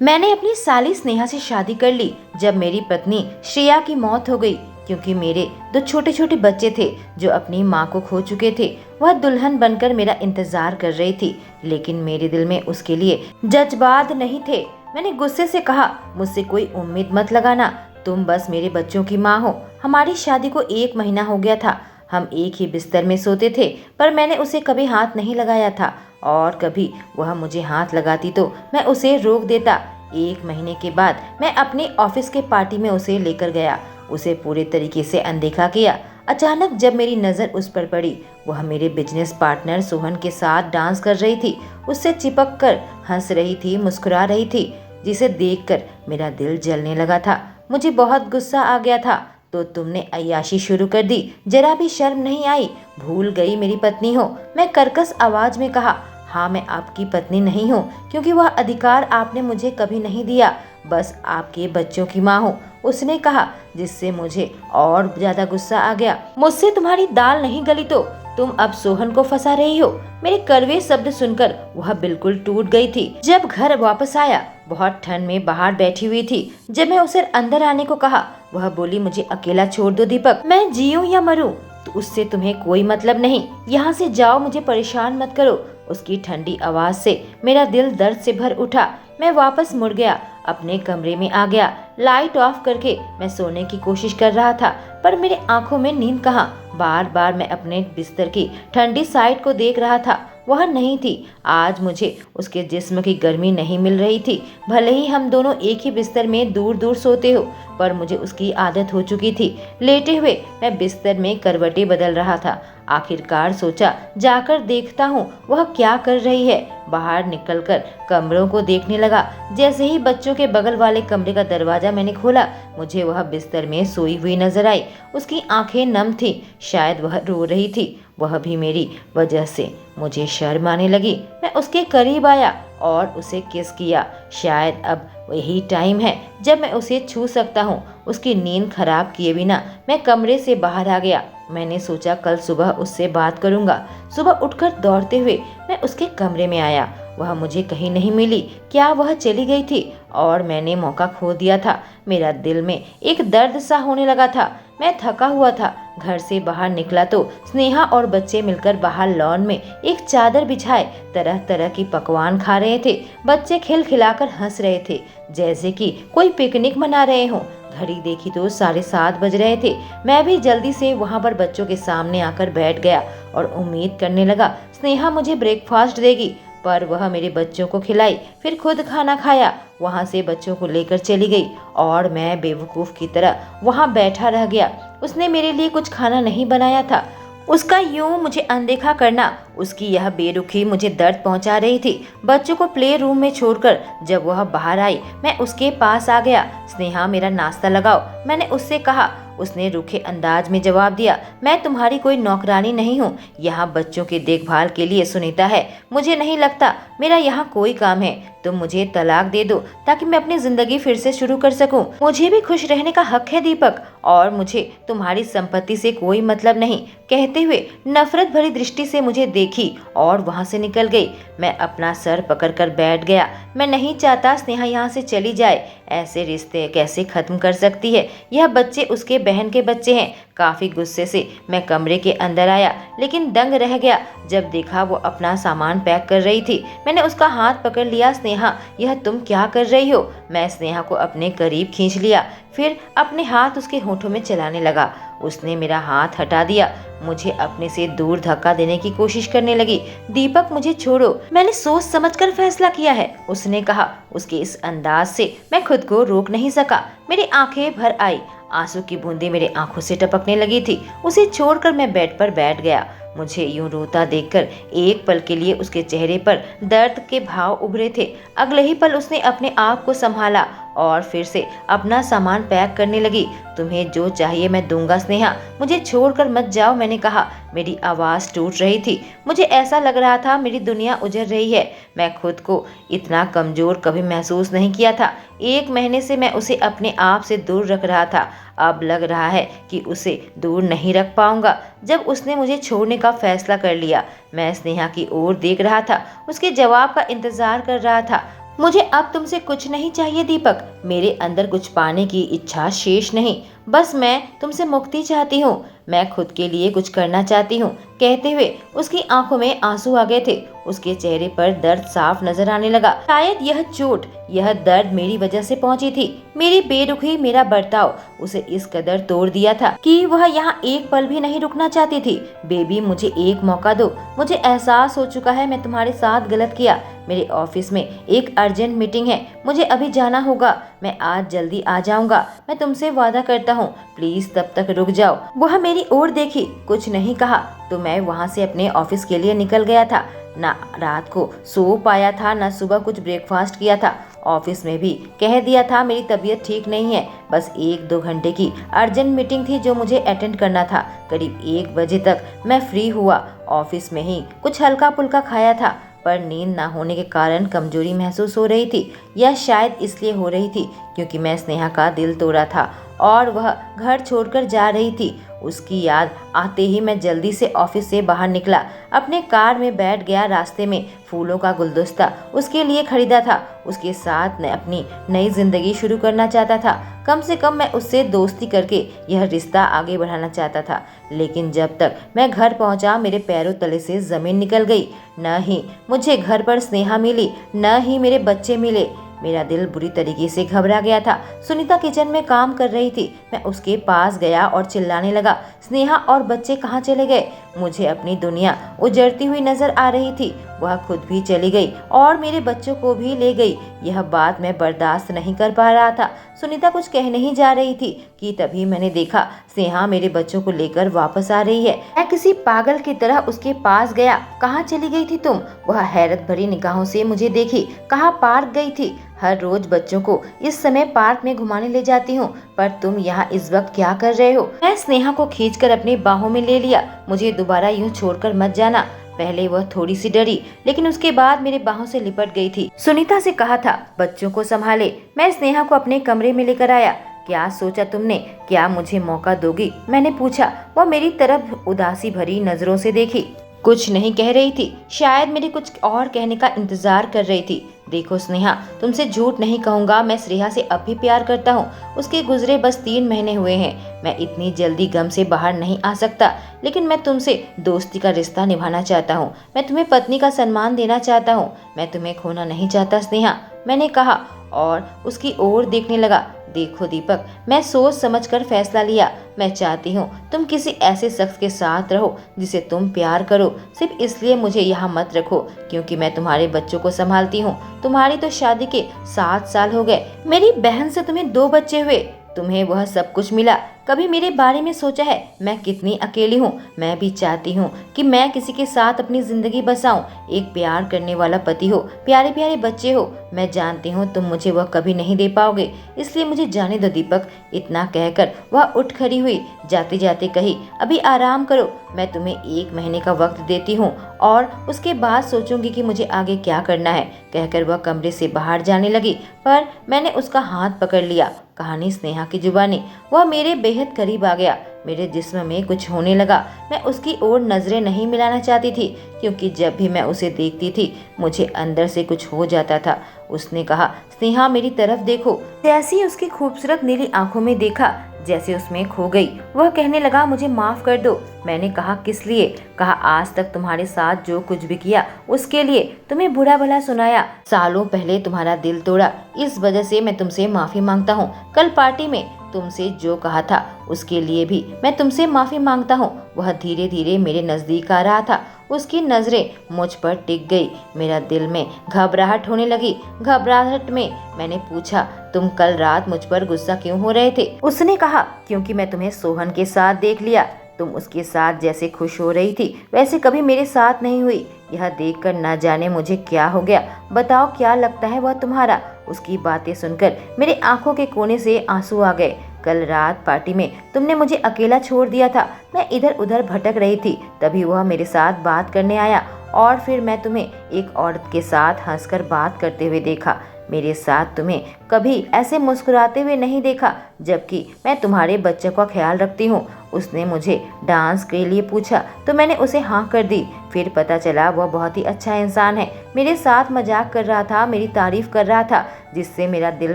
मैंने अपनी साली स्नेहा से शादी कर ली जब मेरी पत्नी श्रेया की मौत हो गई, क्योंकि मेरे दो छोटे छोटे बच्चे थे जो अपनी माँ को खो चुके थे। वह दुल्हन बनकर मेरा इंतजार कर रही थी, लेकिन मेरे दिल में उसके लिए जज्बात नहीं थे। मैंने गुस्से से कहा, मुझसे कोई उम्मीद मत लगाना, तुम बस मेरे बच्चों की माँ हो। हमारी शादी को 1 महीना हो गया था। हम एक ही बिस्तर में सोते थे, पर मैंने उसे कभी हाथ नहीं लगाया था, और कभी वह मुझे हाथ लगाती तो मैं उसे रोक देता। 1 महीने के बाद मैं अपने ऑफिस के पार्टी में उसे लेकर गया, उसे पूरे तरीके से अनदेखा किया। अचानक जब मेरी नज़र उस पर पड़ी, वह मेरे बिजनेस पार्टनर सोहन के साथ डांस कर रही थी, उससे चिपक कर हंस रही थी, मुस्कुरा रही थी, जिसे देखकर मेरा दिल जलने लगा था। मुझे बहुत गुस्सा आ गया था। तो तुमने अय्याशी शुरू कर दी, जरा भी शर्म नहीं आई? भूल गई मेरी पत्नी हो? मैं कर्कश आवाज में कहा। हाँ, मैं आपकी पत्नी नहीं हूँ, क्योंकि वह अधिकार आपने मुझे कभी नहीं दिया, बस आपके बच्चों की माँ हूँ, उसने कहा, जिससे मुझे और ज्यादा गुस्सा आ गया। मुझसे तुम्हारी दाल नहीं गली तो तुम अब सोहन को फंसा रही हो। मेरे कड़वे शब्द सुनकर वह बिल्कुल टूट गई थी। जब घर वापस आया, बहुत ठंड में बाहर बैठी हुई थी। जब मैं उसे अंदर आने को कहा, वह बोली, मुझे अकेला छोड़ दो दीपक, मैं जीऊं या मरूं तो उससे तुम्हें कोई मतलब नहीं, यहाँ से जाओ, मुझे परेशान मत करो। उसकी ठंडी आवाज से मेरा दिल दर्द से भर उठा। मैं वापस मुड़ गया, अपने कमरे में आ गया। लाइट ऑफ करके मैं सोने की कोशिश कर रहा था, पर मेरे आंखों में नींद कहाँ। बार बार मैं अपने बिस्तर की ठंडी साइड को देख रहा था, वह नहीं थी। आज मुझे उसके जिस्म की गर्मी नहीं मिल रही थी। भले ही हम दोनों एक ही बिस्तर में दूर दूर सोते हो, पर मुझे उसकी आदत हो चुकी थी। लेटे हुए मैं बिस्तर में करवटें बदल रहा था। आखिरकार सोचा, जाकर देखता हूँ वह क्या कर रही है। बाहर निकलकर कमरों को देखने लगा। जैसे ही बच्चों के बगल वाले कमरे का दरवाजा मैंने खोला, मुझे वह बिस्तर में सोई हुई नजर आई। उसकी आंखें नम थी, शायद वह रो रही थी। वह भी मेरी वजह से। मुझे शर्म आने लगी। मैं उसके करीब आया और उसे किस किया। शायद अब वही टाइम है जब मैं उसे छू सकता हूँ। उसकी नींद खराब किए बिना मैं कमरे से बाहर आ गया। मैंने सोचा कल सुबह उससे बात करूंगा। सुबह उठकर दौड़ते हुए मैं उसके कमरे में आया। वह मुझे कहीं नहीं मिली। क्या वह चली गई थी और मैंने मौका खो दिया था? मेरा दिल में एक दर्द सा होने लगा था। मैं थका हुआ था। घर से बाहर निकला तो स्नेहा और बच्चे मिलकर बाहर लॉन में एक चादर बिछाए तरह तरह की पकवान खा रहे थे। बच्चे खिलखिलाकर हंस रहे थे, जैसे कि कोई पिकनिक मना रहे हों। घड़ी देखी तो 7:30 बज रहे थे। मैं भी जल्दी से वहां पर बच्चों के सामने आकर बैठ गया और उम्मीद करने लगा स्नेहा मुझे ब्रेकफास्ट देगी, पर वह मेरे बच्चों को खिलाई, फिर खुद खाना खाया, वहां से बच्चों को लेकर चली गई और मैं बेवकूफ की तरह वहां बैठा रह गया। उसने मेरे लिए कुछ खाना नहीं बनाया था। उसका यूं मुझे अनदेखा करना, उसकी यह बेरुखी मुझे दर्द पहुंचा रही थी। बच्चों को प्ले रूम में छोड़कर जब वह बाहर आई, मैं उसके पास आ गया। स्नेहा, मेरा नाश्ता लगाओ, मैंने उससे कहा। उसने रूखे अंदाज में जवाब दिया, मैं तुम्हारी कोई नौकरानी नहीं हूँ। यहाँ बच्चों की देखभाल के लिए सुनीता है। मुझे नहीं लगता मेरा यहाँ कोई काम है। तुम मुझे तलाक दे दो ताकि मैं अपनी जिंदगी फिर से शुरू कर सकूं। मुझे भी खुश रहने का हक है दीपक, और मुझे तुम्हारी संपत्ति से कोई मतलब नहीं। कहते हुए नफरत भरी दृष्टि से मुझे देखी और वहां से निकल गई। मैं अपना सर पकड़कर बैठ गया। मैं नहीं चाहता स्नेहा यहाँ से चली जाए। ऐसे रिश्ते कैसे खत्म कर सकती है? यह बच्चे उसके बहन के बच्चे हैं। काफी गुस्से से मैं कमरे के अंदर आया, लेकिन दंग रह गया जब देखा वो अपना सामान पैक कर रही थी। मैंने उसका हाथ पकड़ लिया। स्नेहा, यह तुम क्या कर रही हो? मैं स्नेहा को अपने करीब खींच लिया, फिर अपने हाथ उसके होठों में चलाने लगा। उसने मेरा हाथ हटा दिया, मुझे अपने से दूर धक्का देने की कोशिश करने लगी। दीपक, मुझे छोड़ो, मैंने सोच समझकर फैसला किया है, उसने कहा। उसके इस अंदाज से मैं खुद को रोक नहीं सका। मेरी आंखें भर आई, आंसू की बूंदें मेरे आंखों से टपकने लगी थी। उसे छोड़कर मैं बेड पर बैठ गया। मुझे यूं रोता देखकर एक पल के लिए उसके चेहरे पर दर्द के भाव उभरे थे। अगले ही पल उसने अपने आप को संभाला और फिर से अपना सामान पैक करने लगी। तुम्हें जो चाहिए मैं दूंगा स्नेहा, मुझे छोड़कर मत जाओ, मैंने कहा। मेरी आवाज टूट रही थी। मुझे ऐसा लग रहा था मेरी दुनिया उजड़ रही है। मैं खुद को इतना कमजोर कभी महसूस नहीं किया था। 1 महीने से मैं उसे अपने आप से दूर रख रहा था। अब लग रहा है कि उसे दूर नहीं रख पाऊंगा। जब उसने मुझे छोड़ने का फैसला कर लिया, मैं स्नेहा की ओर देख रहा था, उसके जवाब का इंतजार कर रहा था। मुझे अब तुमसे कुछ नहीं चाहिए दीपक, मेरे अंदर कुछ पाने की इच्छा शेष नहीं, बस मैं तुमसे मुक्ति चाहती हूँ, मैं खुद के लिए कुछ करना चाहती हूँ। कहते हुए उसकी आंखों में आंसू आ गए थे, उसके चेहरे पर दर्द साफ नजर आने लगा। शायद यह चोट, यह दर्द मेरी वजह से पहुंची थी। मेरी बेरुखी, मेरा बर्ताव उसे इस कदर तोड़ दिया था कि वह यहाँ एक पल भी नहीं रुकना चाहती थी। बेबी, मुझे एक मौका दो, मुझे एहसास हो चुका है मैं तुम्हारे साथ गलत किया। मेरे ऑफिस में एक अर्जेंट मीटिंग है, मुझे अभी जाना होगा, मैं आज जल्दी आ जाऊंगा, मैं तुमसे वादा करता हूँ, प्लीज तब तक रुक जाओ। वह मेरी ओर देखी, कुछ नहीं कहा तो मैं वहाँ से अपने ऑफिस के लिए निकल गया था। ना रात को सो पाया था, ना सुबह कुछ ब्रेकफास्ट किया था। ऑफिस में भी कह दिया था मेरी तबीयत ठीक नहीं है, बस 1-2 घंटे की अर्जेंट मीटिंग थी जो मुझे अटेंड करना था। करीब 1 बजे तक मैं फ्री हुआ। ऑफिस में ही कुछ हल्का फुल्का खाया था, पर नींद ना होने के कारण कमजोरी महसूस हो रही थी। यह शायद इसलिए हो रही थी क्योंकि मैं स्नेहा का दिल तोड़ा था और वह घर छोड़कर जा रही थी। उसकी याद आते ही मैं जल्दी से ऑफिस से बाहर निकला, अपने कार में बैठ गया। रास्ते में फूलों का गुलदस्ता उसके लिए खरीदा था। उसके साथ मैं अपनी नई जिंदगी शुरू करना चाहता था। कम से कम मैं उससे दोस्ती करके यह रिश्ता आगे बढ़ाना चाहता था। लेकिन जब तक मैं घर पहुंचा, मेरे पैरों तले से जमीन निकल गई। न ही मुझे घर पर स्नेहा मिली, न ही मेरे बच्चे मिले। मेरा दिल बुरी तरीके से घबरा गया था। सुनीता किचन में काम कर रही थी। मैं उसके पास गया और चिल्लाने लगा, स्नेहा और बच्चे कहाँ चले गए? मुझे अपनी दुनिया उजड़ती हुई नजर आ रही थी। वह खुद भी चली गई और मेरे बच्चों को भी ले गई। यह बात मैं बर्दाश्त नहीं कर पा रहा था। सुनीता कुछ कहने ही जा रही थी कि तभी मैंने देखा स्नेहा मेरे बच्चों को लेकर वापस आ रही है। मैं किसी पागल की तरह उसके पास गया। कहाँ चली गई थी तुम? वह हैरत भरी निगाहों से मुझे देखी। कहाँ पार्क गई थी? हर रोज बच्चों को इस समय पार्क में घुमाने ले जाती हूँ, पर तुम यहाँ इस वक्त क्या कर रहे हो? मैं स्नेहा को खींचकर अपनी बाहों में ले लिया। मुझे दोबारा यूँ छोड़कर मत जाना। पहले वह थोड़ी सी डरी, लेकिन उसके बाद मेरे बाहों से लिपट गई थी। सुनीता से कहा था बच्चों को संभाले। मैं स्नेहा को अपने कमरे में लेकर आया। क्या सोचा तुमने? क्या मुझे मौका दोगी? मैंने पूछा। वह मेरी तरफ उदासी भरी नजरों से देखी। कुछ नहीं कह रही थी, शायद मेरे कुछ और कहने का इंतजार कर रही थी। देखो स्नेहा, तुमसे झूठ नहीं कहूँगा, मैं श्रेया से अब भी प्यार करता हूँ। उसके गुजरे बस 3 महीने हुए हैं। मैं इतनी जल्दी गम से बाहर नहीं आ सकता, लेकिन मैं तुमसे दोस्ती का रिश्ता निभाना चाहता हूँ। मैं तुम्हें पत्नी का सम्मान देना चाहता हूँ। मैं तुम्हें खोना नहीं चाहता स्नेहा, मैंने कहा और उसकी ओर देखने लगा। देखो दीपक, मैं सोच समझकर फैसला लिया। मैं चाहती हूँ तुम किसी ऐसे शख्स के साथ रहो जिसे तुम प्यार करो। सिर्फ इसलिए मुझे यहाँ मत रखो क्योंकि मैं तुम्हारे बच्चों को संभालती हूँ। तुम्हारी तो शादी के 7 साल हो गए। मेरी बहन से तुम्हें 2 बच्चे हुए। तुम्हें वह सब कुछ मिला। कभी मेरे बारे में सोचा है मैं कितनी अकेली हूँ? मैं भी चाहती हूँ कि मैं किसी के साथ अपनी जिंदगी बसाऊं। एक प्यार करने वाला पति हो, प्यारे प्यारे बच्चे हो। मैं जानती हूँ तुम मुझे वह कभी नहीं दे पाओगे, इसलिए मुझे जाने दो दीपक। इतना कहकर वह उठ खड़ी हुई। जाते जाते कही, अभी आराम करो, मैं तुम्हें 1 महीने का वक्त देती हूँ और उसके बाद सोचूंगी कि मुझे आगे क्या करना है। कहकर वह कमरे से बाहर जाने लगी, पर मैंने उसका हाथ पकड़ लिया। कहानी स्नेहा की जुबानी। वह मेरे बेहद करीब आ गया। मेरे जिस्म में कुछ होने लगा। मैं उसकी ओर नजरें नहीं मिलाना चाहती थी क्योंकि जब भी मैं उसे देखती थी मुझे अंदर से कुछ हो जाता था। उसने कहा, स्नेहा मेरी तरफ देखो। जैसे ही उसकी खूबसूरत नीली आंखों में देखा, जैसे उसमें खो गई। वह कहने लगा, मुझे माफ कर दो। मैंने कहा, किस लिए? कहा, आज तक तुम्हारे साथ जो कुछ भी किया उसके लिए। तुम्हें बुरा भला सुनाया, सालों पहले तुम्हारा दिल तोड़ा, इस वजह से मैं तुमसे माफी मांगता हूँ। कल पार्टी में तुमसे जो कहा था उसके लिए भी मैं तुमसे माफी मांगता हूँ। वह धीरे धीरे मेरे नजदीक आ रहा था। उसकी नजरें मुझ पर टिक गई। मेरा दिल में घबराहट होने लगी। घबराहट में मैंने पूछा, तुम कल रात मुझ पर गुस्सा क्यों हो रहे थे? उसने कहा, क्योंकि मैं तुम्हें सोहन के साथ देख लिया। तुम उसके साथ जैसे खुश हो रही थी वैसे कभी मेरे साथ नहीं हुई। यह देखकर न जाने मुझे क्या हो गया। बताओ क्या लगता है वह तुम्हारा? उसकी बातें सुनकर मेरे आंखों के कोने से आंसू आ गए। कल रात पार्टी में तुमने मुझे अकेला छोड़ दिया था। मैं इधर उधर भटक रही थी, तभी वह मेरे साथ बात करने आया और फिर मैं तुम्हें एक औरत के साथ हंसकर बात करते हुए देखा। मेरे साथ तुम्हें कभी ऐसे मुस्कुराते हुए नहीं देखा, जबकि मैं तुम्हारे बच्चों का ख्याल रखती हूँ। उसने मुझे डांस के लिए पूछा तो मैंने उसे हाँ कर दी। फिर पता चला वह बहुत ही अच्छा इंसान है, मेरे साथ मजाक कर रहा था, मेरी तारीफ कर रहा था, जिससे मेरा दिल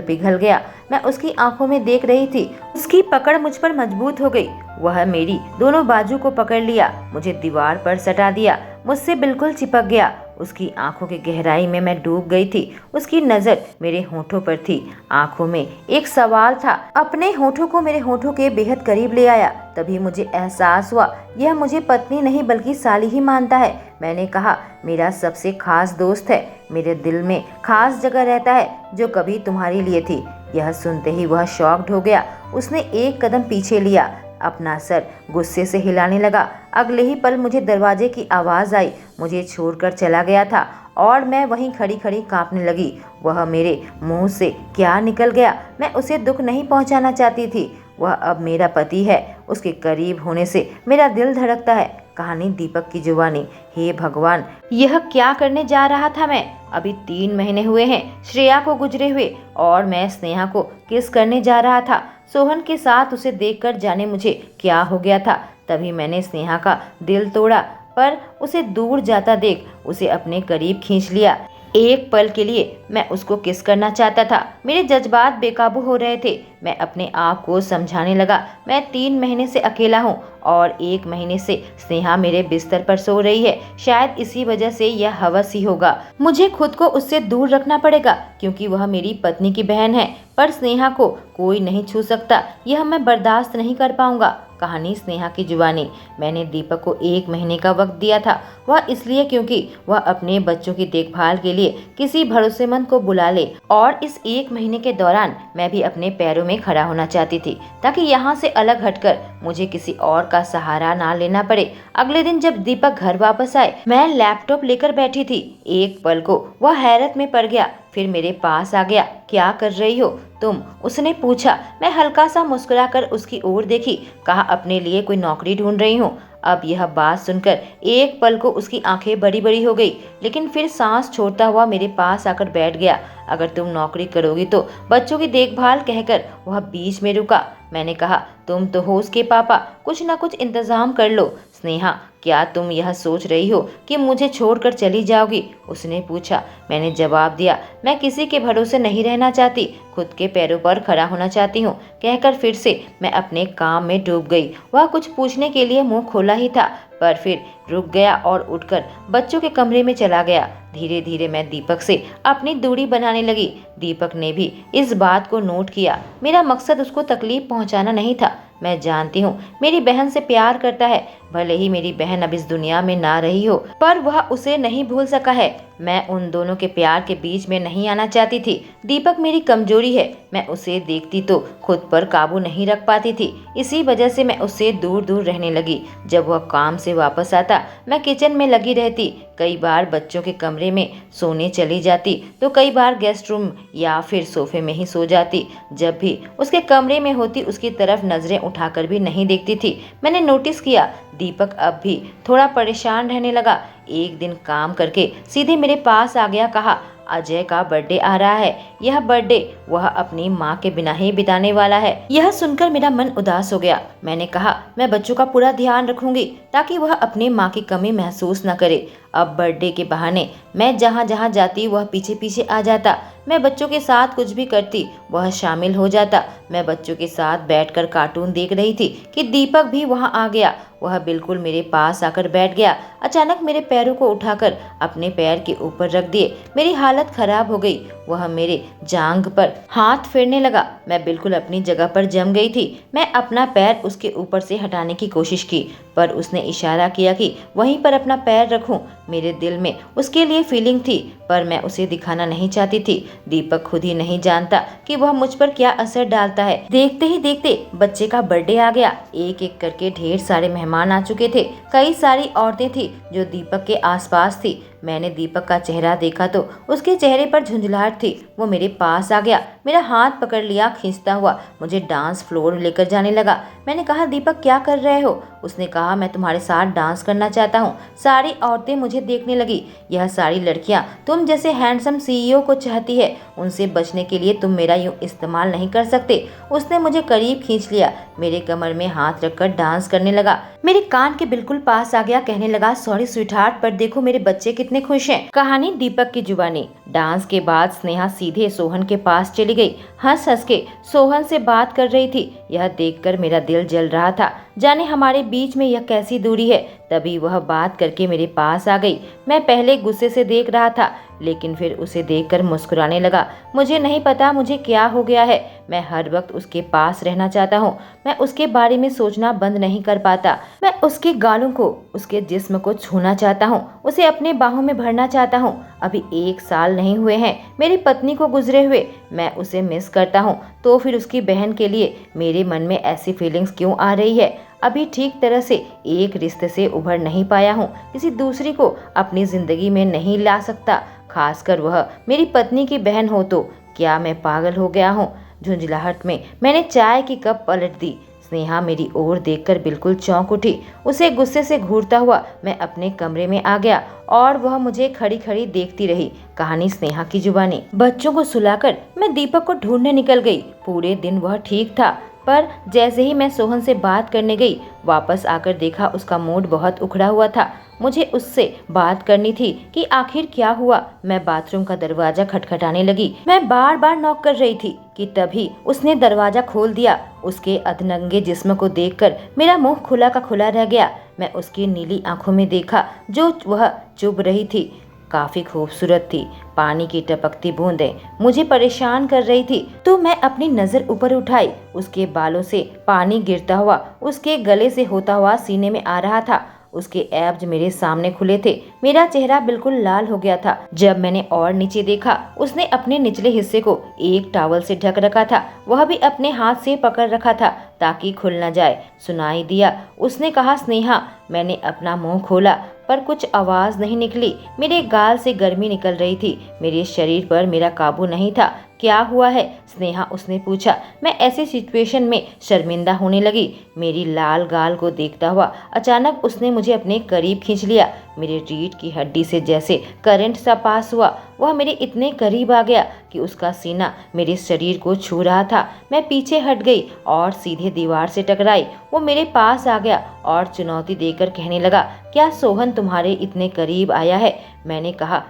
पिघल गया। मैं उसकी आंखों में देख रही थी, उसकी पकड़ मुझ पर मजबूत हो गई। वह मेरी दोनों बाजू को पकड़ लिया, मुझे दीवार पर सटा दिया, मुझसे बिल्कुल चिपक गया। उसकी आंखों की गहराई में मैं डूब गई थी। उसकी नजर मेरे होठों पर थी, आंखों में एक सवाल था। अपने होठों को मेरे होठों के बेहद करीब ले आया। तभी मुझे एहसास हुआ यह मुझे पत्नी नहीं बल्कि साली ही मानता है। मैंने कहा, मेरा सबसे खास दोस्त है, मेरे दिल में खास जगह रहता है जो कभी तुम्हारे लिए थी। यह सुनते ही वह शॉक्ड हो गया। उसने एक कदम पीछे लिया, अपना सर गुस्से से हिलाने लगा। अगले ही पल मुझे दरवाजे की आवाज़ आई। मुझे छोड़कर चला गया था और मैं वहीं खड़ी खड़ी कांपने लगी। वह मेरे मुंह से क्या निकल गया? मैं उसे दुख नहीं पहुंचाना चाहती थी। वह अब मेरा पति है। उसके करीब होने से मेरा दिल धड़कता है। कहानी दीपक की जुबानी। हे भगवान, यह क्या करने जा रहा था मैं? अभी 3 महीने हुए हैं श्रेया को गुजरे हुए और मैं स्नेहा को किस करने जा रहा था। सोहन के साथ उसे देखकर जाने मुझे क्या हो गया था। तभी मैंने स्नेहा का दिल तोड़ा, पर उसे दूर जाता देख उसे अपने करीब खींच लिया। एक पल के लिए मैं उसको किस करना चाहता था। मेरे जज्बात बेकाबू हो रहे थे। मैं अपने आप को समझाने लगा, मैं 3 महीने से अकेला हूँ और 1 महीने से स्नेहा मेरे बिस्तर पर सो रही है। शायद इसी वजह से यह हवस ही होगा। मुझे खुद को उससे दूर रखना पड़ेगा क्योंकि वह मेरी पत्नी की बहन है, पर स्नेहा को कोई नहीं छू सकता। यह मैं बर्दाश्त नहीं कर पाऊंगा। कहानी स्नेहा की जुबानी। मैंने दीपक को 1 महीने का वक्त दिया था। वह इसलिए क्योंकि वह अपने बच्चों की देखभाल के लिए किसी भरोसेमंद को बुला ले, और इस 1 महीने के दौरान मैं भी अपने पैरों में खड़ा होना चाहती थी ताकि यहाँ से अलग हटकर मुझे किसी और का सहारा ना लेना पड़े। अगले दिन जब दीपक घर वापस आए, मैं लैपटॉप लेकर बैठी थी। एक पल को वह हैरत में पड़ गया, फिर मेरे पास आ गया। क्या कर रही हो तुम? उसने पूछा। मैं हल्का सा मुस्कुराकर उसकी ओर देखी। कहा, अपने लिए कोई नौकरी ढूंढ रही हूँ। अब यह बात सुनकर एक पल को उसकी आंखें बड़ी बड़ी हो गई, लेकिन फिर सांस छोड़ता हुआ मेरे पास आकर बैठ गया। अगर तुम नौकरी करोगी तो बच्चों की देखभाल, कहकर वह बीच में रुका। मैंने कहा, तुम तो हो उसके पापा, कुछ ना कुछ इंतजाम कर लो। स्नेहा, क्या तुम यह सोच रही हो कि मुझे छोड़कर चली जाओगी? उसने पूछा। मैंने जवाब दिया, मैं किसी के भरोसे नहीं रहना चाहती, खुद के पैरों पर खड़ा होना चाहती हूँ, कहकर फिर से मैं अपने काम में डूब गई। वह कुछ पूछने के लिए मुंह खोला ही था, पर फिर रुक गया और उठकर बच्चों के कमरे में चला गया। धीरे धीरे मैं दीपक से अपनी दूरी बनाने लगी। दीपक ने भी इस बात को नोट किया। मेरा मकसद उसको तकलीफ पहुंचाना नहीं था। मैं जानती हूँ मेरी बहन से प्यार करता है, भले ही मेरी बहन अब इस दुनिया में ना रही हो, पर वह उसे नहीं भूल सका है। मैं उन दोनों के प्यार के बीच में नहीं आना चाहती थी। दीपक मेरी कमजोरी है। मैं उसे देखती तो खुद पर काबू नहीं रख पाती थी। इसी वजह से मैं उससे दूर दूर रहने लगी। जब वह काम से वापस आता, मैं किचन में लगी रहती। कई बार बच्चों के कमरे में सोने चली जाती तो कई बार गेस्ट रूम या फिर सोफे में ही सो जाती। जब भी उसके कमरे में होती, उसकी तरफ नजरें उठाकर भी नहीं देखती थी। मैंने नोटिस किया दीपक अब भी थोड़ा परेशान रहने लगा। एक दिन काम करके सीधे मेरे पास आ गया। कहा, अजय का बर्थडे आ रहा है। यह बर्थडे वह अपनी माँ के बिना ही बिताने वाला है। यह सुनकर मेरा मन उदास हो गया। मैंने कहा, मैं बच्चों का पूरा ध्यान रखूंगी ताकि वह अपनी माँ की कमी महसूस न करे। अब बर्थडे के बहाने मैं जहाँ जहाँ जाती वह पीछे पीछे आ जाता। मैं बच्चों के साथ कुछ भी करती वह शामिल हो जाता। मैं बच्चों के साथ बैठकर कार्टून देख रही थी कि दीपक भी वहाँ आ गया। वह बिल्कुल मेरे पास आकर बैठ गया। अचानक मेरे पैरों को उठाकर अपने पैर के ऊपर रख दिए। मेरी हालत खराब हो गई। वह मेरे जांघ पर हाथ फेरने लगा। मैं बिल्कुल अपनी जगह पर जम गई थी। मैं अपना पैर उसके ऊपर से हटाने की कोशिश की, पर उसने इशारा किया कि वहीं पर अपना पैर रखूं। मेरे दिल में उसके लिए फीलिंग थी, पर मैं उसे दिखाना नहीं चाहती थी। दीपक खुद ही नहीं जानता कि वह मुझ पर क्या असर डालता है। देखते ही देखते बच्चे का बर्थडे आ गया। एक एक करके ढेर सारे मेहमान आ चुके थे। कई सारी औरतें थी जो दीपक के आसपास थी। मैंने दीपक का चेहरा देखा तो उसके चेहरे पर झुंझलाहट थी। वो मेरे पास आ गया, मेरा हाथ पकड़ लिया, खींचता हुआ मुझे डांस फ्लोर लेकर जाने लगा। मैंने कहा, दीपक क्या कर रहे हो? उसने कहा, मैं तुम्हारे साथ डांस करना चाहता हूँ। सारी औरतें मुझे देखने लगी। यह सारी लड़कियां तुम जैसे हैंडसम सीईओ को चाहती है। उनसे बचने के लिए तुम मेरा यूं इस्तेमाल नहीं कर सकते। उसने मुझे करीब खींच लिया, मेरे कमर में हाथ रखकर डांस करने लगा। मेरे कान के बिल्कुल पास आ गया, कहने लगा, सॉरी स्वीटहार्ट, पर देखो मेरे बच्चे कितने खुश हैं। कहानी दीपक की जुबानी। डांस के बाद स्नेहा सीधे सोहन के पास चली गई। हंस हंस के सोहन से बात कर रही थी। यह देखकर मेरा दिल जल रहा था, जाने हमारे बीच में यह कैसी दूरी है। तभी वह बात करके मेरे पास आ गई। मैं पहले गुस्से से देख रहा था, लेकिन फिर उसे देखकर मुस्कुराने लगा। मुझे नहीं पता मुझे क्या हो गया है, मैं हर वक्त उसके पास रहना चाहता हूँ। मैं उसके बारे में सोचना बंद नहीं कर पाता। मैं उसके गालों को, उसके जिस्म को छूना चाहता हूँ, उसे अपने बाहों में भरना चाहता हूँ। अभी 1 साल नहीं हुए हैं मेरी पत्नी को गुजरे हुए। मैं उसे मिस करता हूँ, तो फिर उसकी बहन के लिए मेरे मन में ऐसी फीलिंग्स क्यों आ रही है? अभी ठीक तरह से एक रिश्ते से उभर नहीं पाया हूँ, किसी दूसरी को अपनी जिंदगी में नहीं ला सकता, खासकर वह मेरी पत्नी की बहन हो तो। क्या मैं पागल हो गया हूँ? झुंझलाहट में मैंने चाय की कप पलट दी। स्नेहा मेरी ओर देखकर बिल्कुल चौंक उठी। उसे गुस्से से घूरता हुआ मैं अपने कमरे में आ गया और वह मुझे खड़ी खड़ी देखती रही। कहानी स्नेहा की जुबानी। बच्चों को सुलाकर मैं दीपक को ढूंढने निकल गई। पूरे दिन वह ठीक था, पर जैसे ही मैं सोहन से बात करने गई, वापस आकर देखा उसका मूड बहुत उखड़ा हुआ था। मुझे उससे बात करनी थी कि आखिर क्या हुआ। मैं बाथरूम का दरवाजा खटखटाने लगी। मैं बार बार नॉक कर रही थी कि तभी उसने दरवाजा खोल दिया। उसके अधनंगे जिस्म को देखकर मेरा मुंह खुला का खुला रह गया। मैं उसकी नीली आंखों में देखा जो वह चुभ रही थी। काफी खूबसूरत थी। पानी की टपकती बूंदें मुझे परेशान कर रही थी, तो मैं अपनी नजर ऊपर उठाई। उसके बालों से पानी गिरता हुआ उसके गले से होता हुआ सीने में आ रहा था। उसके एब्स मेरे सामने खुले थे। मेरा चेहरा बिल्कुल लाल हो गया था। जब मैंने और नीचे देखा, उसने अपने निचले हिस्से को एक टॉवल से ढक रखा था। वह भी अपने हाथ से पकड़ रखा था ताकि खुल न जाए। सुनाई दिया, उसने कहा, स्नेहा। मैंने अपना मुंह खोला, पर कुछ आवाज नहीं निकली। मेरे गाल से गर्मी निकल रही थी। मेरे शरीर पर मेरा काबू नहीं था। क्या हुआ है स्नेहा? उसने पूछा। मैं ऐसी सिचुएशन में शर्मिंदा होने लगी। मेरी लाल गाल को देखता हुआ अचानक उसने मुझे अपने करीब खींच लिया। मेरे रीढ़ की हड्डी से जैसे करंट सा पास हुआ। वह मेरे इतने करीब आ गया कि उसका सीना मेरे शरीर को छू रहा था। मैं पीछे हट गई और सीधे दीवार से टकराई। वो मेरे पास आ गया और चुनौती देकर कहने लगा, क्या सोहन तुम्हारे इतने करीब आया है? मैंने कहा,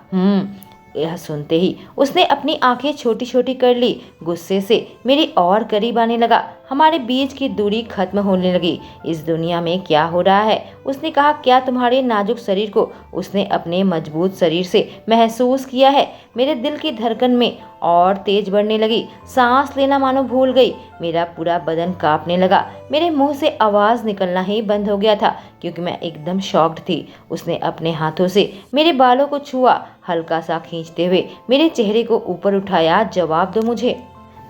यह सुनते ही उसने अपनी आंखें छोटी छोटी कर ली। गुस्से से मेरी और करीब आने लगा। हमारे बीच की दूरी खत्म होने लगी। इस दुनिया में क्या हो रहा है? उसने कहा, क्या तुम्हारे नाजुक शरीर को उसने अपने मजबूत शरीर से महसूस किया है? मेरे दिल की धड़कन में और तेज बढ़ने लगी। सांस लेना मानो भूल गई। मेरा पूरा बदन कांपने लगा। मेरे मुंह से आवाज निकलना ही बंद हो गया था, क्योंकि मैं एकदम शॉक्ड थी। उसने अपने हाथों से मेरे बालों को छुआ, हल्का सा खींचते हुए मेरे चेहरे को ऊपर उठाया। जवाब दो मुझे।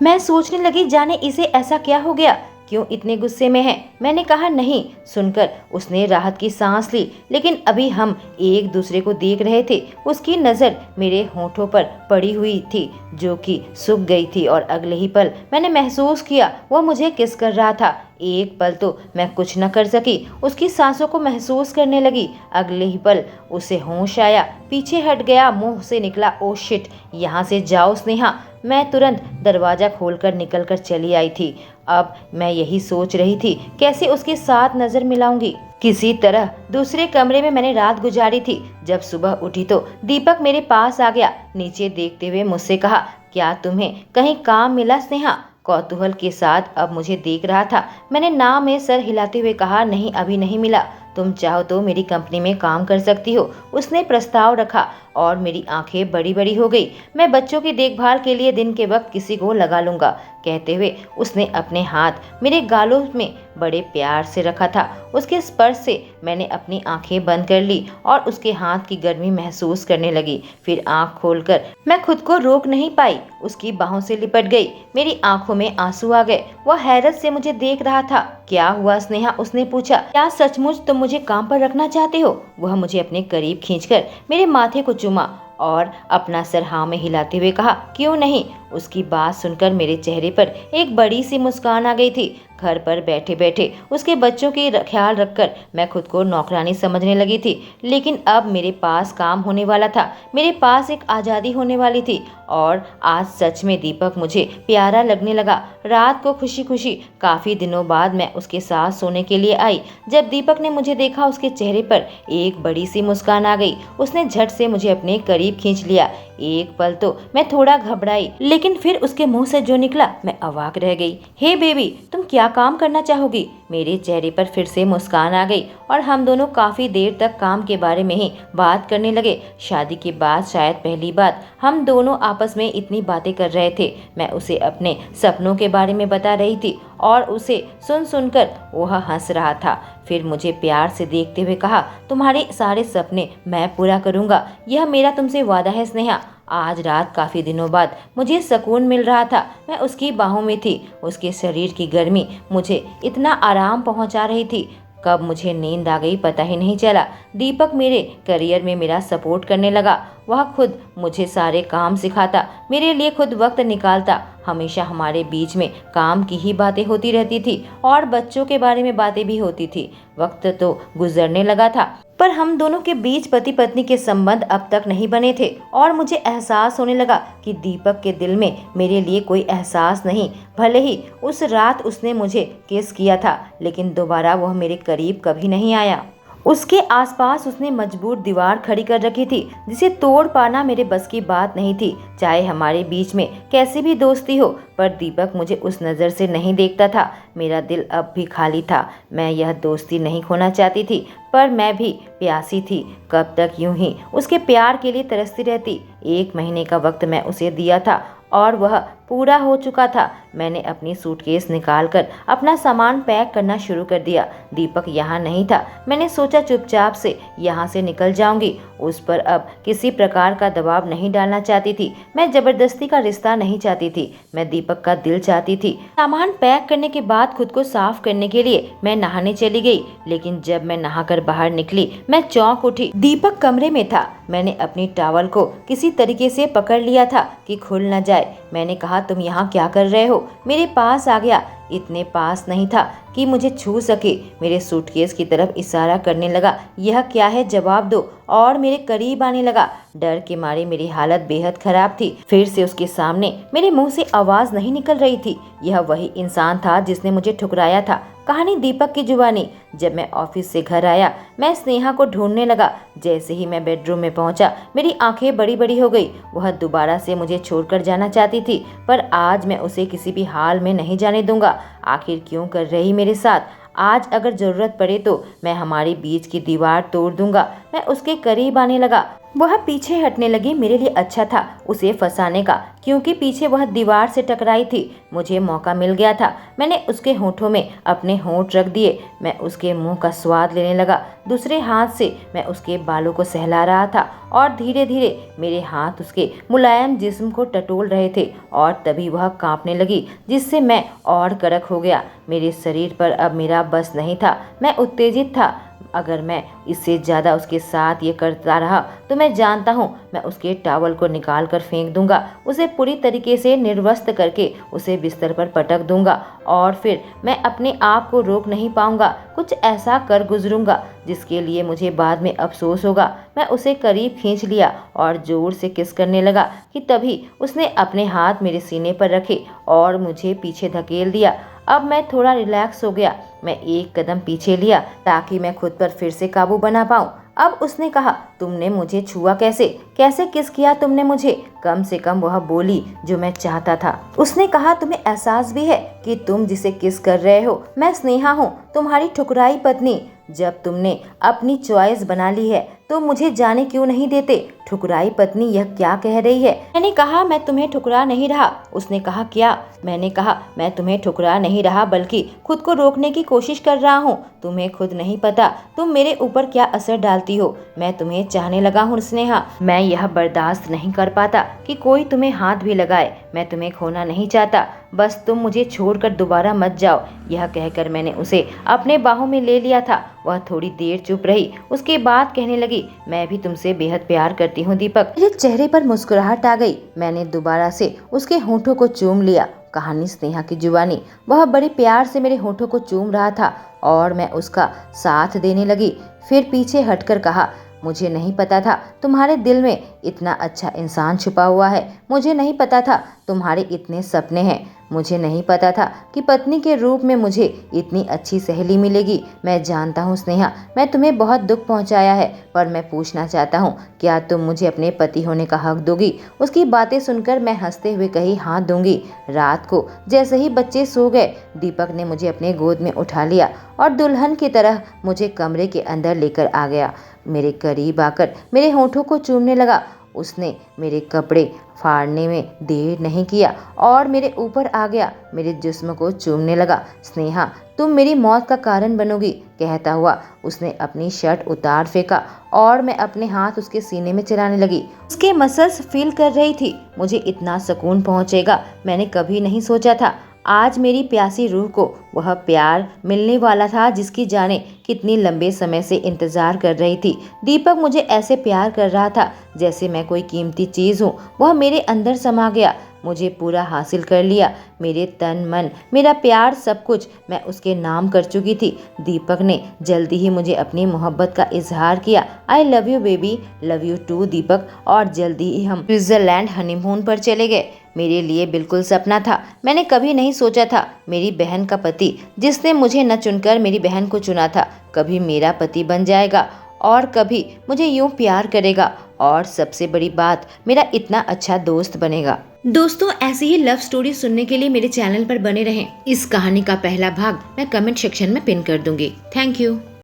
मैं सोचने लगी, जाने इसे ऐसा क्या हो गया, क्यों इतने गुस्से में है? मैंने कहा, नहीं। सुनकर उसने राहत की सांस ली, लेकिन अभी हम एक दूसरे को देख रहे थे। उसकी नज़र मेरे होठों पर पड़ी हुई थी, जो कि सूख गई थी, और अगले ही पल मैंने महसूस किया वह मुझे किस कर रहा था। एक पल तो मैं कुछ न कर सकी, उसकी सांसों को महसूस करने लगी। अगले ही पल उसे होश आया, पीछे हट गया, मुंह से निकला, ओ शिट, यहाँ से जाओ स्नेहा। मैं तुरंत दरवाजा खोलकर निकलकर चली आई थी। अब मैं यही सोच रही थी, कैसे उसके साथ नजर मिलाऊंगी। किसी तरह दूसरे कमरे में मैंने रात गुजारी थी। जब सुबह उठी तो दीपक मेरे पास आ गया। नीचे देखते हुए मुझसे कहा, क्या तुम्हें कहीं काम मिला स्नेहा? कौतूहल के साथ अब मुझे देख रहा था। मैंने ना में सर हिलाते हुए कहा, नहीं, अभी नहीं मिला। तुम चाहो तो मेरी कंपनी में काम कर सकती हो। उसने प्रस्ताव रखा और मेरी आंखें बड़ी बड़ी हो गई। मैं बच्चों की देखभाल के लिए दिन के वक्त किसी को लगा लूंगा, कहते हुए उसने अपने हाथ मेरे गालों में बड़े प्यार से रखा था। उसके स्पर्श से मैंने अपनी आंखें बंद कर ली और उसके हाथ की गर्मी महसूस करने लगी। फिर आंख खोलकर मैं खुद को रोक नहीं पाई, उसकी बाहों से लिपट गई। मेरी आंखों में आंसू आ गए। वह हैरत से मुझे देख रहा था। क्या हुआ स्नेहा, उसने पूछा। क्या सचमुच तुम मुझे काम पर रखना चाहते हो? वह मुझे अपने करीब खींचकर मेरे माथे को चूमा और अपना सर हाँ में हिलाते हुए कहा, क्यों नहीं। उसकी बात सुनकर मेरे चेहरे पर एक बड़ी सी मुस्कान आ गई थी। घर पर बैठे बैठे उसके बच्चों की ख्याल रखकर मैं खुद को नौकरानी समझने लगी थी, लेकिन अब मेरे पास काम होने वाला था, मेरे पास एक आज़ादी होने वाली थी। और आज सच में दीपक मुझे प्यारा लगने लगा। रात को खुशी खुशी काफ़ी दिनों बाद मैं उसके साथ सोने के लिए आई। जब दीपक ने मुझे देखा, उसके चेहरे पर एक बड़ी सी मुस्कान आ गई। उसने झट से मुझे अपने करीब खींच लिया। एक पल तो मैं थोड़ा घबराई, लेकिन फिर उसके मुंह से जो निकला मैं अवाक रह गई। हे बेबी, तुम क्या काम करना चाहोगी? मेरे चेहरे पर फिर से मुस्कान आ गई और हम दोनों काफी देर तक काम के बारे में ही बात करने लगे। शादी के बाद शायद पहली बार हम दोनों आपस में इतनी बातें कर रहे थे। मैं उसे अपने सपनों के बारे में बता रही थी और उसे सुन सुनकर वह हंस रहा था। फिर मुझे प्यार से देखते हुए कहा, तुम्हारे सारे सपने मैं पूरा करूंगा, यह मेरा तुमसे वादा है स्नेहा। आज रात काफ़ी दिनों बाद मुझे सुकून मिल रहा था। मैं उसकी बाहों में थी। उसके शरीर की गर्मी मुझे इतना आराम पहुंचा रही थी। कब मुझे नींद आ गई पता ही नहीं चला। दीपक मेरे करियर में मेरा सपोर्ट करने लगा। वह खुद मुझे सारे काम सिखाता, मेरे लिए खुद वक्त निकालता। हमेशा हमारे बीच में काम की ही बातें होती रहती थी और बच्चों के बारे में बातें भी होती थी। वक्त तो गुजरने लगा था, पर हम दोनों के बीच पति पत्नी के संबंध अब तक नहीं बने थे और मुझे एहसास होने लगा कि दीपक के दिल में मेरे लिए कोई एहसास नहीं। भले ही उस रात उसने मुझे किस किया था, लेकिन दोबारा वह मेरे करीब कभी नहीं आया। उसके आसपास उसने मजबूत दीवार खड़ी कर रखी थी, जिसे तोड़ पाना मेरे बस की बात नहीं थी। चाहे हमारे बीच में कैसी भी दोस्ती हो, पर दीपक मुझे उस नज़र से नहीं देखता था। मेरा दिल अब भी खाली था। मैं यह दोस्ती नहीं खोना चाहती थी, पर मैं भी प्यासी थी। कब तक यूं ही उसके प्यार के लिए तरसती रहती। 1 महीने का वक्त मैं उसे दिया था और वह पूरा हो चुका था। मैंने अपनी सूटकेस निकालकर अपना सामान पैक करना शुरू कर दिया। दीपक यहाँ नहीं था। मैंने सोचा चुपचाप से यहाँ से निकल जाऊंगी। उस पर अब किसी प्रकार का दबाव नहीं डालना चाहती थी। मैं जबरदस्ती का रिश्ता नहीं चाहती थी। मैं दीपक का दिल चाहती थी। सामान पैक करने के बाद खुद को साफ करने के लिए मैं नहाने चली गई, लेकिन जब मैं नहाकर बाहर निकली मैं चौंक उठी। दीपक कमरे में था। मैंने अपनी टॉवल को किसी तरीके से पकड़ लिया था कि खुल न जाए। मैंने कहा, तुम यहाँ क्या कर रहे हो? मेरे पास आ गया। इतने पास नहीं था कि मुझे छू सके। मेरे सूटकेस की तरफ इशारा करने लगा। यह क्या है, जवाब दो। और मेरे करीब आने लगा। डर के मारे मेरी हालत बेहद खराब थी। फिर से उसके सामने मेरे मुंह से आवाज नहीं निकल रही थी। यह वही इंसान था जिसने मुझे ठुकराया था। कहानी दीपक की जुबानी। जब मैं ऑफिस से घर आया, मैं स्नेहा को ढूंढने लगा। जैसे ही मैं बेडरूम में पहुंचा, मेरी आंखें बड़ी बड़ी हो गई। वह दोबारा से मुझे छोड़कर जाना चाहती थी, पर आज मैं उसे किसी भी हाल में नहीं जाने दूंगा। आखिर क्यों कर रही मेरे साथ? आज अगर जरूरत पड़े तो मैं हमारी बीच की दीवार तोड़ दूंगा। मैं उसके करीब आने लगा। वह पीछे हटने लगी। मेरे लिए अच्छा था उसे फंसाने का, क्योंकि पीछे वह दीवार से टकराई थी। मुझे मौका मिल गया था। मैंने उसके होठों में अपने होंठ रख दिए। मैं उसके मुंह का स्वाद लेने लगा। दूसरे हाथ से मैं उसके बालों को सहला रहा था और धीरे धीरे मेरे हाथ उसके मुलायम जिस्म को टटोल रहे थे। और तभी वह कांपने लगी, जिससे मैं और कड़क हो गया। मेरे शरीर पर अब मेरा बस नहीं था। मैं उत्तेजित था। अगर मैं इससे ज़्यादा उसके साथ ये करता रहा तो मैं जानता हूँ मैं उसके टॉवल को निकाल कर फेंक दूंगा, उसे पूरी तरीके से निर्वस्त्र करके उसे बिस्तर पर पटक दूंगा और फिर मैं अपने आप को रोक नहीं पाऊंगा। कुछ ऐसा कर गुजरूंगा जिसके लिए मुझे बाद में अफसोस होगा। मैं उसे करीब खींच लिया और जोर से किस करने लगा कि तभी उसने अपने हाथ मेरे सीने पर रखे और मुझे पीछे धकेल दिया। अब मैं थोड़ा रिलैक्स हो गया। मैं एक कदम पीछे लिया ताकि मैं खुद पर फिर से काबू बना पाऊं। अब उसने कहा, तुमने मुझे छुआ कैसे? कैसे किस किया तुमने मुझे? कम से कम वह बोली जो मैं चाहता था। उसने कहा, तुम्हें एहसास भी है कि तुम जिसे किस कर रहे हो मैं स्नेहा हूँ, तुम्हारी ठुकराई पत्नी। जब तुमने अपनी चॉइस बना ली है तुम मुझे जाने क्यों नहीं देते? ठुकराई पत्नी यह क्या कह रही है? मैंने कहा मैं तुम्हें ठुकरा नहीं रहा। उसने कहा क्या? मैंने कहा मैं तुम्हें ठुकरा नहीं रहा बल्कि खुद को रोकने की कोशिश कर रहा हूँ। तुम्हें खुद नहीं पता तुम मेरे ऊपर क्या असर डालती हो। मैं तुम्हें चाहने लगा हूँ स्नेहा। मैं यह बर्दाश्त नहीं कर पाता कि कोई तुम्हें हाथ भी लगाए। मैं तुम्हें खोना नहीं चाहता, बस तुम मुझे छोड़कर दोबारा मत जाओ। यह कहकर मैंने उसे अपने बाहों में ले लिया था। वह थोड़ी देर चुप रही, उसके बाद कहने लगी, मैं भी तुमसे बेहद प्यार करती हूँ दीपक। मेरे चेहरे पर मुस्कुराहट आ गई। मैंने दोबारा से उसके होठों को चूम लिया। कहानी स्नेहा की जुबानी। वह बड़े प्यार से मेरे होठों को चूम रहा था और मैं उसका साथ देने लगी। फिर पीछे हटकर कहा, मुझे नहीं पता था तुम्हारे दिल में इतना अच्छा इंसान छुपा हुआ है। मुझे नहीं पता था तुम्हारे इतने सपने हैं। मुझे नहीं पता था कि पत्नी के रूप में मुझे इतनी अच्छी सहेली मिलेगी। मैं जानता हूँ स्नेहा, मैं तुम्हें बहुत दुख पहुँचाया है, पर मैं पूछना चाहता हूँ, क्या तुम मुझे अपने पति होने का हक दोगी? उसकी बातें सुनकर मैं हंसते हुए कही, हाँ दूंगी। रात को जैसे ही बच्चे सो गए, दीपक ने मुझे अपने गोद में उठा लिया और दुल्हन की तरह मुझे कमरे के अंदर लेकर आ गया। मेरे करीब आकर मेरे होठों को चूमने लगा। उसने मेरे कपड़े फाड़ने में देर नहीं किया और मेरे ऊपर आ गया। मेरे जिस्म को चूमने लगा। स्नेहा, तुम मेरी मौत का कारण बनोगी, कहता हुआ उसने अपनी शर्ट उतार फेंका और मैं अपने हाथ उसके सीने में चलाने लगी। उसके मसल्स फील कर रही थी। मुझे इतना सुकून पहुंचेगा मैंने कभी नहीं सोचा था। आज मेरी प्यासी रूह को वह प्यार मिलने वाला था जिसकी जाने कितनी लंबे समय से इंतजार कर रही थी। दीपक मुझे ऐसे प्यार कर रहा था जैसे मैं कोई कीमती चीज़ हूँ। वह मेरे अंदर समा गया, मुझे पूरा हासिल कर लिया। मेरे तन मन, मेरा प्यार, सब कुछ मैं उसके नाम कर चुकी थी। दीपक ने जल्दी ही मुझे अपनी मोहब्बत का इजहार किया। I love you baby, love you too Deepak. और जल्दी ही हम स्विट्जरलैंड हनीमून पर चले गए। मेरे लिए बिल्कुल सपना था। मैंने कभी नहीं सोचा था मेरी बहन का पति, जिसने मुझे न चुनकर मेरी बहन को चुना था, कभी मेरा पति बन जाएगा और कभी मुझे यूं प्यार करेगा और सबसे बड़ी बात, मेरा इतना अच्छा दोस्त बनेगा। दोस्तों, ऐसी ही लव स्टोरी सुनने के लिए मेरे चैनल पर बने रहें। इस कहानी का पहला भाग मैं कमेंट सेक्शन में पिन कर दूंगी। Thank you.